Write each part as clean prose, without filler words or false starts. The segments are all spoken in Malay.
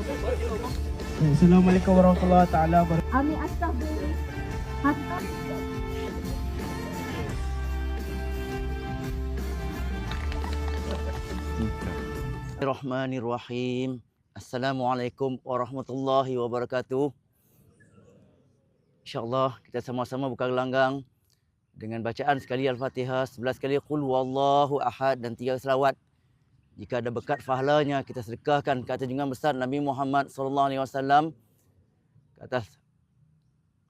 Assalamualaikum warahmatullahi taala wabarakatuh. Ami Astaghfir. Bismillahirrahmanirrahim. Assalamualaikum warahmatullahi wabarakatuh. InsyaAllah kita sama-sama buka gelanggang dengan bacaan sekali Al-Fatihah, 11 kali Qul Huwallahu Ahad dan 3 selawat. Jika ada berkat pahalanya, kita sedekahkan ke atas junjungan besar Nabi Muhammad SAW, ke atas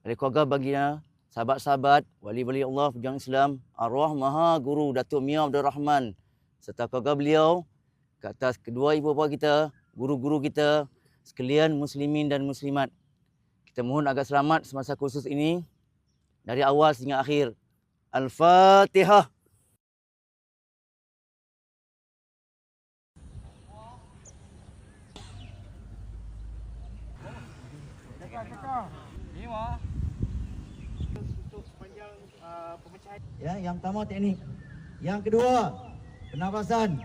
ahli keluarga baginda, sahabat-sahabat, wali-wali Allah, pejuang Islam, arwah Maha Guru Datuk Mia Abdul Rahman, serta keluarga beliau, ke atas kedua ibu bapa kita, guru-guru kita, sekalian muslimin dan muslimat. Kita mohon agar selamat semasa kursus ini, dari awal sehingga akhir. Al-Fatihah. Ya, yang pertama teknik. Yang kedua, pernafasan.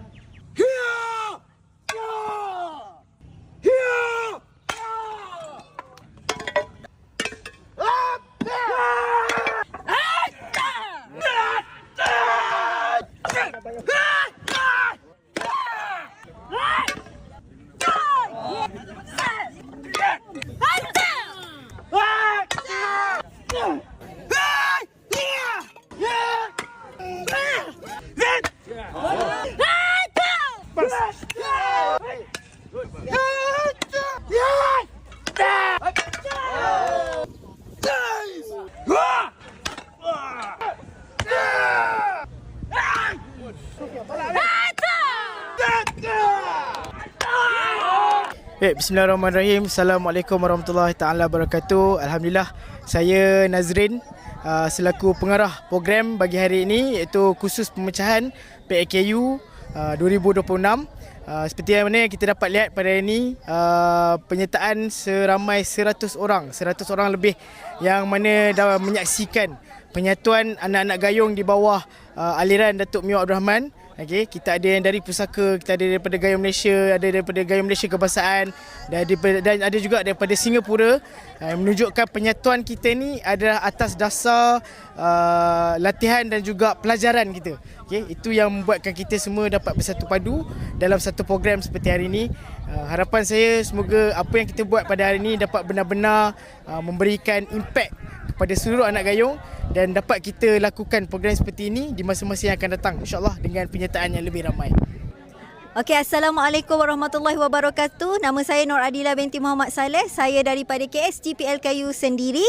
Bismillahirrahmanirrahim. Assalamualaikum warahmatullahi taala wabarakatuh. Alhamdulillah, saya Nazrin selaku pengarah program bagi hari ini, iaitu kursus pemecahan PAKU 2026. Seperti yang mana kita dapat lihat pada hari ini, penyertaan seramai 100 orang lebih yang mana dah menyaksikan penyatuan anak-anak gayung di bawah aliran Datuk Mia Abdul Rahman. Okay, kita ada yang dari pusaka, kita ada daripada Gayung Malaysia, ada daripada Gayung Malaysia Kebangsaan dan ada juga daripada Singapura, menunjukkan penyatuan kita ni adalah atas dasar latihan dan juga pelajaran kita. Okay, itu yang membuatkan kita semua dapat bersatu padu dalam satu program seperti hari ini. Harapan saya semoga apa yang kita buat pada hari ini dapat benar-benar memberikan impak kepada seluruh anak gayung dan dapat kita lakukan program seperti ini di masa-masa yang akan datang, insyaAllah dengan penyertaan yang lebih ramai. Okey, Assalamualaikum warahmatullahi wabarakatuh. Nama saya Nur Adila binti Muhammad Saleh. Saya daripada KSGPLKU sendiri.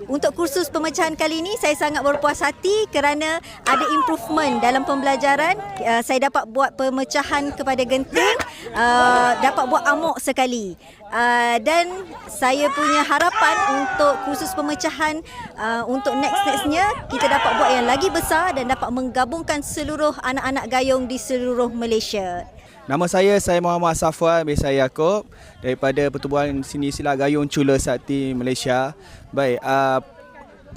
Untuk kursus pemecahan kali ini, saya sangat berpuas hati kerana ada improvement dalam pembelajaran. Saya dapat buat pemecahan kepada genting, dapat buat amok sekali. Dan saya punya harapan untuk kursus pemecahan untuk nextnya kita dapat buat yang lagi besar dan dapat menggabungkan seluruh anak-anak gayung di seluruh Malaysia. Nama saya Muhammad Safwan bin Yaakob daripada Pertubuhan Seni Silat Gayung Chula Sakti Malaysia. Baik,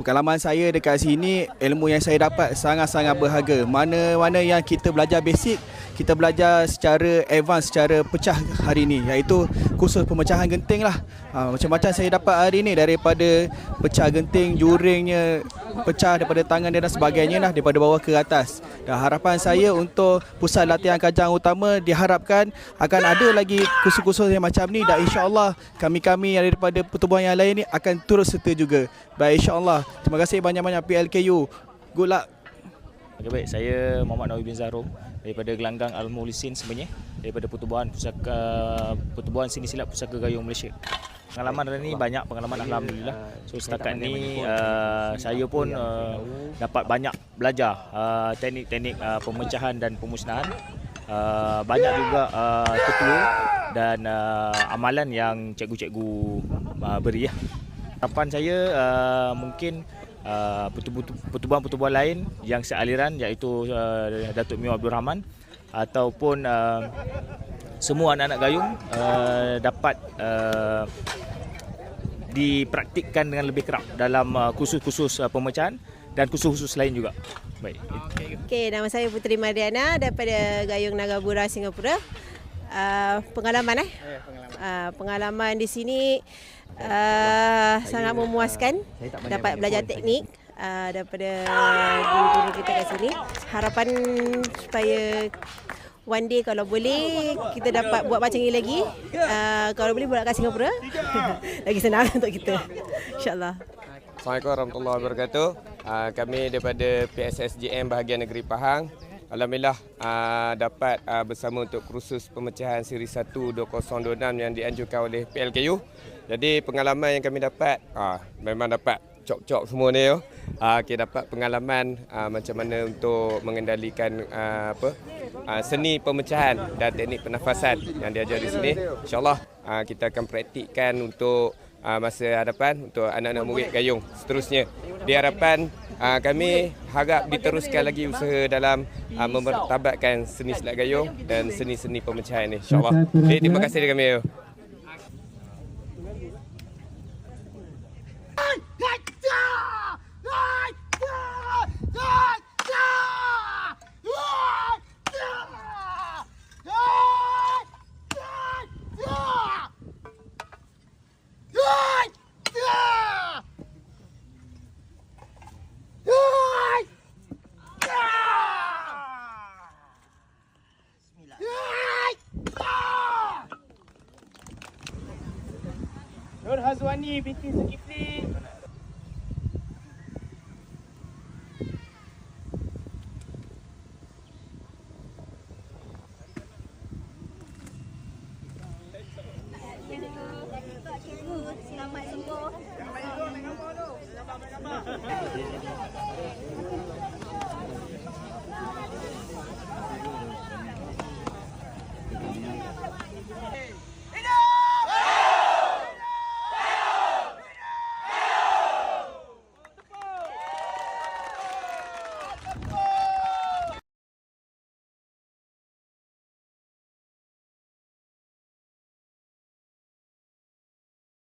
pengalaman saya dekat sini, ilmu yang saya dapat sangat-sangat berharga. Mana-mana yang kita belajar basic, kita belajar secara advance, secara pecah hari ini, iaitu kursus pemecahan genting lah. Macam-macam saya dapat hari ini, daripada pecah genting, juringnya pecah daripada tangan dia dan sebagainya lah, daripada bawah ke atas. Dan harapan saya untuk pusat latihan Kajang Utama, diharapkan akan ada lagi kursus-kursus yang macam ni, dan insya-Allah kami-kami yang daripada pertubuhan yang lain ni akan turut serta juga. Baik, insya-Allah. Terima kasih banyak-banyak PLKU. Good luck. Okay, baik, saya Muhammad Nawi bin Zahrom daripada Gelanggang Al-Mulisin sebenarnya, daripada Pertubuhan Seni Silat Pusaka Gayung Malaysia. Pengalaman hari ni banyak pengalaman, alhamdulillah. So setakat ni saya pun dapat banyak belajar teknik-teknik pemecahan dan pemusnahan. Banyak juga tutur dan amalan yang cikgu-cikgu beri. Harapan saya mungkin pertubuhan-pertubuhan lain yang sealiran, iaitu Datuk Mia Abdul Rahman ataupun semua anak-anak gayung dapat dipraktikkan dengan lebih kerap dalam kursus-kursus pemecahan dan kursus-kursus lain juga. Baik. Okey, nama saya Puteri Mariana daripada Gayung Nagapura, Singapura. Pengalaman pengalaman di sini sangat memuaskan. Dapat belajar teknik daripada guru-guru kita kat sini. Harapan supaya one day kalau boleh kita dapat buat macam ni lagi. Kalau boleh buat kat Singapura. Lagi senang untuk kita. InsyaAllah. Assalamualaikum warahmatullahi wabarakatuh. Kami daripada PSSJM bahagian Negeri Pahang. Alhamdulillah dapat bersama untuk kursus pemecahan siri 1 2026 yang dianjurkan oleh PLKU. Jadi pengalaman yang kami dapat memang dapat cok-cok semua ni. Dapat pengalaman macam mana untuk mengendalikan seni pemecahan dan teknik pernafasan yang diajar di sini. InsyaAllah kita akan praktikkan untuk masa hadapan untuk anak-anak murid gayung seterusnya. Diharapkan kami harap diteruskan lagi usaha dalam memertabatkan seni silat gayung dan seni-seni pemecahan ini, insyaAllah. Okay, terima kasih dari kami. Nur Hazwani binti Zulkifli. Selamat sembuh.